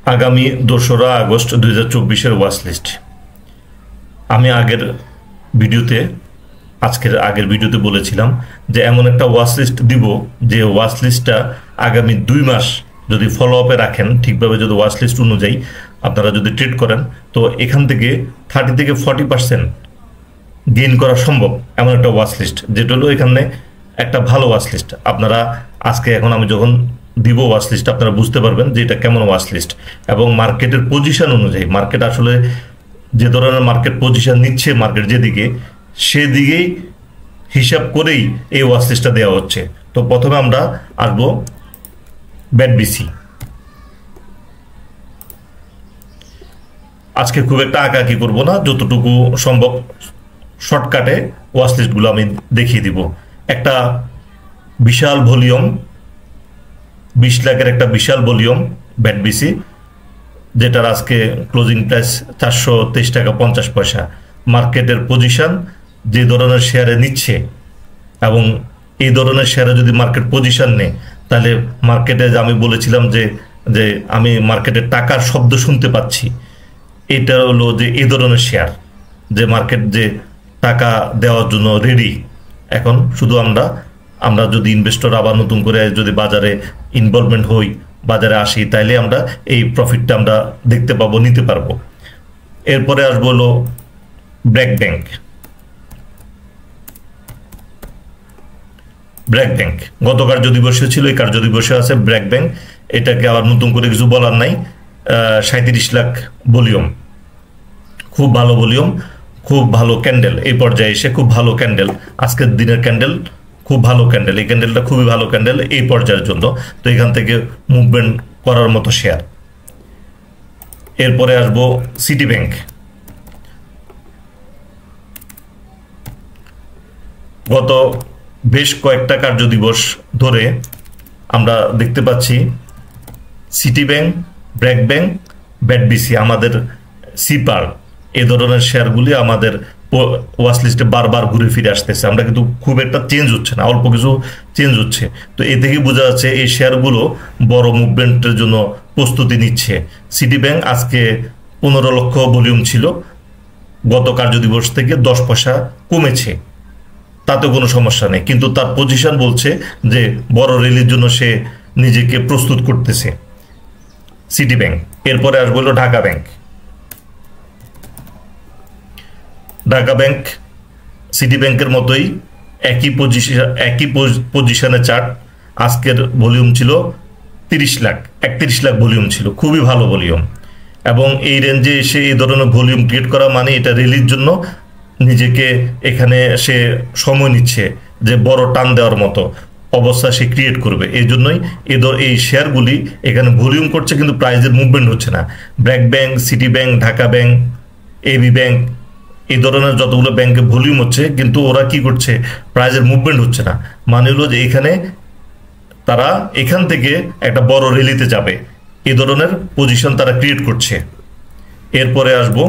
আগামী 2রা August 2024-এর watch list. আমি আগের ভিডিওতে বলেছিলাম যে এমন একটা ওয়াচ লিস্ট দিব যে ওয়াচ লিস্টটা আগামী 2 মাস যদি ফলো আপে রাখেন, ঠিকভাবে যদি ওয়াচ লিস্ট অনুযায়ী আপনারা যদি ট্রেড করেন, তো এখান থেকে 30 থেকে 40% গেইন করা সম্ভব। এমন একটা ওয়াচ লিস্ট, যেটা হলো এখানে একটা ভালো ওয়াচ লিস্ট। আপনারা এখন আমি যখন দিব ওয়াচ লিস্ট, আপনারা বুঝতে পারবেন যে এটা কেমন ওয়াচ লিস্ট এবং মার্কেটের পজিশন অনুযায়ী, মার্কেট আসলে যে ধরনের মার্কেট পজিশন নিচ্ছে, মার্কেট যেদিকে, সেদিকেই হিসাব করেই এই ওয়াচ লিস্টটা দেওয়া হচ্ছে। তো প্রথমে আমরা আসবো ব্যাটবিসি। আজকে খুব একটা আঁকাআঁকি করবো না, যতটুকু সম্ভব শর্টকাটে ওয়াচ লিস্টগুলো আমি দেখিয়ে দিব। একটা বিশাল ভলিউম, 20 লাখের একটা বিশাল ভলিউম ব্যাটবিসি, যেটার আজকে ক্লোজিং প্রাইস 423 টাকা 50 পয়সা। মার্কেটের পজিশন যে ধরনের শেয়ারে নিচ্ছে এবং এই ধরনের শেয়ারে যদি মার্কেট পজিশন নেয়, তাহলে মার্কেটে আমি বলেছিলাম যে আমি মার্কেটের টাকার শব্দ শুনতে পাচ্ছি। এটা হলো যে এই ধরনের শেয়ার, যে মার্কেট যে টাকা দেওয়ার জন্য রেডি। এখন শুধু আমরা যদি ইনভেস্টর আবার নতুন করে যদি বাজারে ইনভলভমেন্ট হই, বাজারে আসি, তাইলে আমরা এই প্রফিটটা আমরা দেখতে পাবো, নিতে পারবো। এরপরে আসবো হলো ব্র্যাক ব্যাংক। গত কার্যদিবসে ছিল, এই কার্যদিবসে আছে ব্র্যাক ব্যাংক। এটাকে আবার নতুন করে কিছু বলার নাই। 37 লাখ ভলিউম, খুব ভালো ভলিউম, খুব ভালো ক্যান্ডেল। এই পর্যায়ে এসে খুব ভালো ক্যান্ডেল, আজকের দিনের ক্যান্ডেল খুব ভালো ক্যান্ডেল। এই ক্যান্ডেলটা খুবই ভালো ক্যান্ডেল এই পর্যায়ের জন্য। তো এখান থেকে মুভমেন্ট করার মতো শেয়ার। এরপরে আসবো সিটি ব্যাংক। গত বেশ কয়েকটা কার্যদিবস ধরে আমরা দেখতে পাচ্ছি সিটি ব্যাংক, ব্র্যাক ব্যাংক, ব্যাটবিসি, আমাদের সিপার, এ ধরনের শেয়ারগুলি আমাদের ওয়াচ লিস্টে বারবার ঘুরে ফিরে আসতেছে। আমরা কিন্তু খুব একটা চেঞ্জ হচ্ছে না, অল্প কিছু চেঞ্জ হচ্ছে। তো এ থেকে বোঝা যাচ্ছে এই শেয়ারগুলো বড় মুভমেন্টের জন্য প্রস্তুতি নিচ্ছে। সিটি ব্যাংক আজকে 15 লক্ষ ভলিউম ছিল, গত কার্যদিবস থেকে 10 পয়সা কমেছে, তাতে কোনো সমস্যা নেই। কিন্তু তার পজিশন বলছে যে বড় র্যালির জন্য সে নিজেকে প্রস্তুত করতেছে, সিটি ব্যাংক। এরপরে আসবো হলো Dhaka bank. Dhaka bank city ব্যাংকের মতোই একই পজিশনে চার্ট। আজকের ভলিউম ছিল 31 লাখ ভলিউম ছিল, খুবই ভালো ভলিউম। এবং এই রেঞ্জে এসে এই ধরনের ভলিউম ক্রিয়েট করা মানে এটা র্যালির জন্য নিজেকে এখানে সে সময় নিচ্ছে, যে বড় টান দেওয়ার মতো অবস্থা সে ক্রিয়েট করবে। এই জন্যই এই শেয়ারগুলি এখানে ভলিউম করছে, কিন্তু প্রাইজের মুভমেন্ট হচ্ছে না। BRAC Bank, City Bank, Dhaka Bank, AB Bank, এই ধরনের যতগুলো ব্যাংকে ভলিউম হচ্ছে, কিন্তু ওরা কি করছে, প্রাইজের মুভমেন্ট হচ্ছে না। মানে হলো যে তারা এখান থেকে একটা বড় র্যালিতে যাবে, এই ধরনের পজিশন তারা ক্রিয়েট করছে। এরপরে আসবো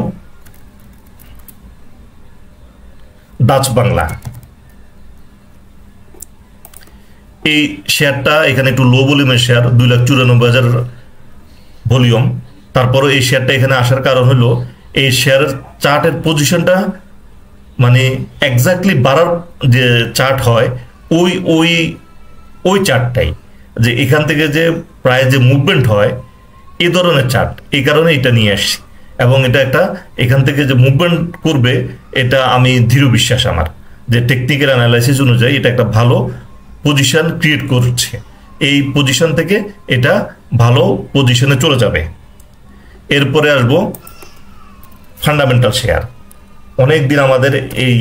ডাচ বাংলা। এই শেয়ারটা এখানে একটু লো ভলিউমের শেয়ার, 2,94,000 ভলিউম। তারপরে এই শেয়ারটা এখানে আসার কারণ হলো এই শেয়ারের চার্টের পজিশনটা, মানে এক্স্যাক্টলি বাড়ার যে চার্ট হয় ওই চার্টটাই, যে এখান থেকে যে প্রায় যে মুভমেন্ট হয় এই ধরনের চার্ট। এই কারণে এটা নিয়ে আসছি এবং এটা এখান থেকে যে মুভমেন্ট করবে, এটা আমি দৃঢ় বিশ্বাস আমার, যে টেকনিক্যাল অ্যানালাইসিস অনুযায়ী এটা একটা ভালো পজিশন ক্রিয়েট করছে। এই পজিশন থেকে এটা ভালো পজিশনে চলে যাবে। এরপরে আসবো ফান্ডামেন্টাল শেয়ার। অনেকদিন আমাদের এই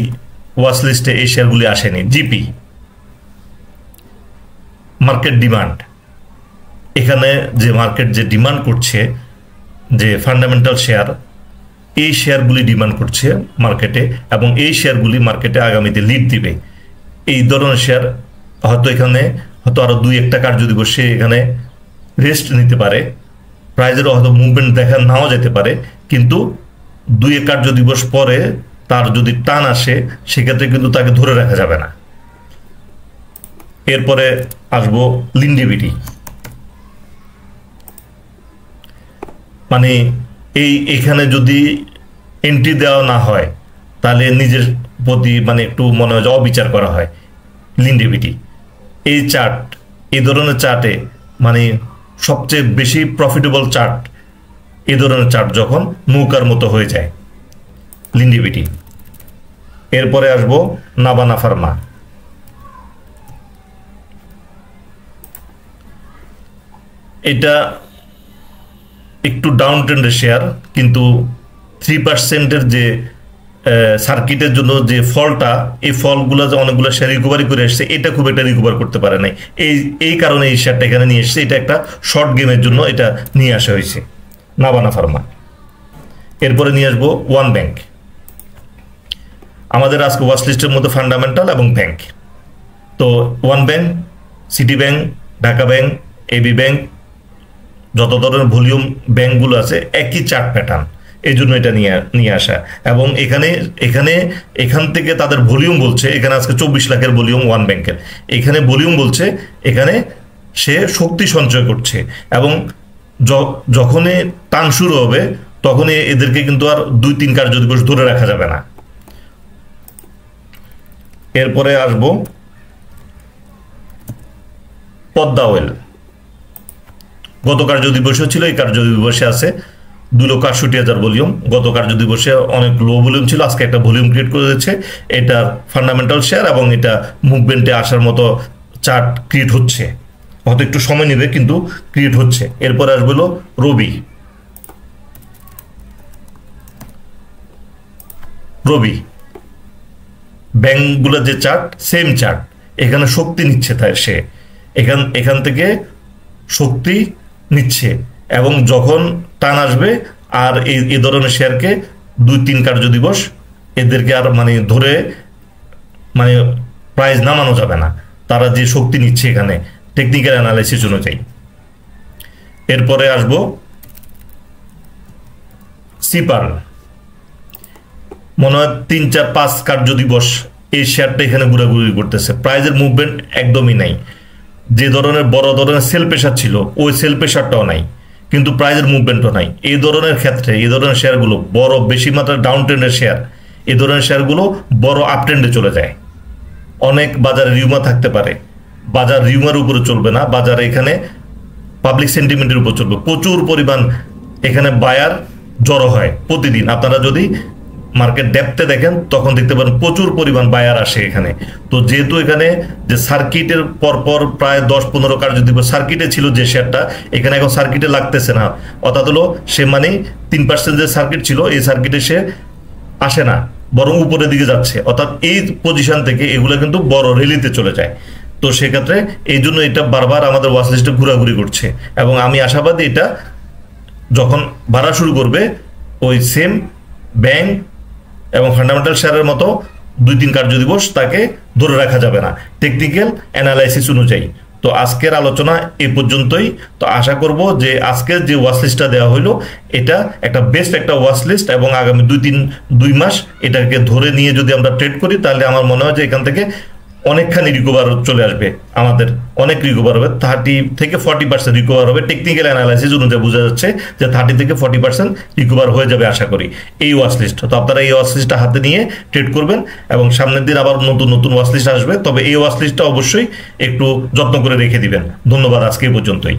ওয়াচ লিস্টে এই শেয়ারগুলি আসেনি। জিপি, মার্কেট ডিমান্ড, এখানে যে মার্কেট যে ডিমান্ড করছে, যে ফান্ডামেন্টাল শেয়ার, এই শেয়ারগুলি ডিমান্ড করছে মার্কেটে, এবং এই শেয়ারগুলি মার্কেটে আগামীতে লিড দিবে। এই ধরনের শেয়ার হয়তো আরো 2-1 কার্যদিবসে এখানে রেস্ট নিতে পারে, প্রাইজের হয়তো মুভমেন্ট দেখা নাও যেতে পারে, কিন্তু 2-1 কার্যদিবস পরে তার যদি টান আসে, সেক্ষেত্রে কিন্তু তাকে ধরে রাখা যাবে না। এরপরে আসবো লিন্ডিবিডি। মানে এখানে যদি এন্ট্রি দেওয়া না হয় তাহলে নিজের প্রতি মানে একটু মনে হয় যে অবিচার করা হয়। লিন্ডিভিটি এই চার্ট, এই ধরনের চার্টে মানে সবচেয়ে বেশি প্রফিটেবল চার্ট এই ধরনের চার্ট যখন নৌকার মতো হয়ে যায় লিন্ডিভিটি। এরপরে আসবো নাভানা ফার্মা। এটা একটু ডাউন ট্রেন্ডের শেয়ার, কিন্তু 3%-এর যে সার্কিটের জন্য যে ফলটা, এই ফলগুলো যে অনেকগুলো শেয়ার রিকভারি করে এসছে, এটা খুব একটা রিকভার করতে পারে নাই। এই কারণে এই শেয়ারটা এখানে নিয়ে এসছে। এটা একটা শর্ট গেমের জন্য এটা নিয়ে আসা হয়েছে নাভানা ফার্মা। এরপরে নিয়ে আসবো ওয়ান ব্যাংক। আমাদের আজকে ওয়াচ লিস্টের মধ্যে ফান্ডামেন্টাল এবং ব্যাংক। তো one bank, City Bank, Dhaka Bank, AB Bank, যত ধরনের ভলিউম ব্যাংকগুলো আছে একই চার্ট প্যাটার্ন, এই জন্য এটা নিয়ে আসা। এবং এখান থেকে তাদের ভলিউম বলছে, এখানে আজকে 24 লাখের ভলিউম ওয়ান ব্যাংকের। এখানে ভলিউম বলছে এখানে সে শক্তি সঞ্চয় করছে, এবং যখনই টান শুরু হবে তখনই এদেরকে কিন্তু আর 2-3 কার্যদিবস ধরে রাখা যাবে না। এরপরে আসবো পদ্মা অয়েল। গত কার্যদিবসে ছিল, এই কার্যদিবসে আছে 2,68,000 ভলিউম। গত কার্যদিবসে অনেক লো ভলিউম ছিল, আজকে একটা ভলিউম ক্রিয়েট করে দিচ্ছে। এটার ফান্ডামেন্টাল শেয়ার এবং এটা মুভমেন্টে আসার মতো চার্ট ক্রিয়েট হচ্ছে, হয়তো একটু সময় নেবে কিন্তু ক্রিয়েট হচ্ছে। এরপরে আসবে রবি ব্যাংকগুলোর যে চার্ট, সেম চার্ট। এখানে শক্তি নিচ্ছে, তাই সে এখান থেকে শক্তি নিচ্ছে, এবং যখন টান আসবে আর এই ধরনের শেয়ারকে 2-3 কার্যদিবস এদেরকে আর মানে ধরে মানে প্রাইস নামানো যাবে না, তারা যে শক্তি নিচ্ছে এখানে টেকনিক্যাল অ্যানালাইসিস অনুযায়ী। এরপরে আসবো সিপার। মনে হয় 3-4-5 কার্যদিবস এই শেয়ারটা এখানে ঘোরাঘুরি করতেছে, প্রাইজের মুভমেন্ট একদমই নাই। যে ধরনের বড় ধরনের সেল প্রেশার ছিল, ওই সেল প্রেশারটাও নাই, কিন্তু প্রাইজের মুভমেন্টও নাই। এই ধরনের ক্ষেত্রে এই ধরনের শেয়ারগুলো বড় বেশি মাত্রায় ডাউন ট্রেন্ডের শেয়ার, এই ধরনের শেয়ারগুলো বড় আপ ট্রেন্ডে চলে যায়। অনেক বাজারে রিউমার থাকতে পারে, বাজার রিউমার উপরে চলবে না, বাজারে এখানে পাবলিক সেন্টিমেন্টের উপর চলবে। প্রচুর পরিমাণ এখানে বায়ার জড়ো হয় প্রতিদিন। আপনারা যদি মার্কেট ডেপথে দেখেন তখন দেখতে পারেন প্রচুর পরিমাণ বায়ার আসে এখানে। তো যেহেতু এখানে যে সার্কিটের পরপর প্রায় 10-15 কার্যদিবস সার্কিটে ছিল যে শেয়ারটা, এখানে এখন সার্কিটে লাগতেছে না, অর্থাৎ হলো সে মানে 3% যে সার্কিট ছিল এই সার্কিটে সে আসে না, বরং উপরের দিকে যাচ্ছে। অর্থাৎ এই পজিশন থেকে এগুলো কিন্তু বড় র্যালিতে চলে যায়। তো সেক্ষেত্রে এই জন্য এটা বারবার আমাদের ওয়াচ লিস্টে ঘোরাঘুরি করছে, এবং আমি আশাবাদী এটা যখন বাড়া শুরু করবে ওই সেম ব্যাংক এবং ফান্ডামেন্টাল শেয়ারের মতো 2-3 কার্যদিবস তাকে ধরে রাখা যাবে না টেকনিক্যাল অ্যানালাইসিস অনুযায়ী। তো আজকের আলোচনা এই পর্যন্তই। তো আশা করব যে আজকের যে ওয়াচ লিস্টটা দেওয়া হলো এটা একটা বেস্ট একটা ওয়াচ লিস্ট, এবং আগামী 2 মাস এটাকে ধরে নিয়ে যদি আমরা ট্রেড করি তাহলে আমার মনে হয় যে এখান থেকে অনেকখানি রিকভার চলে আসবে, আমাদের অনেক রিকভার হবে, 30-40% রিকভার হবে। টেকনিক্যাল অ্যানালাইসিস অনুযায়ী বোঝা যাচ্ছে যে 30-40% রিকভার হয়ে যাবে আশা করি এই ওয়াচ লিস্ট। তো আপনারা এই ওয়াচ লিস্টটা হাতে নিয়ে ট্রেড করবেন, এবং সামনের দিন আবার নতুন ওয়াচ লিস্ট আসবে, তবে এই ওয়াচ লিস্টটা অবশ্যই একটু যত্ন করে রেখে দিবেন। ধন্যবাদ, আজকে এই পর্যন্তই।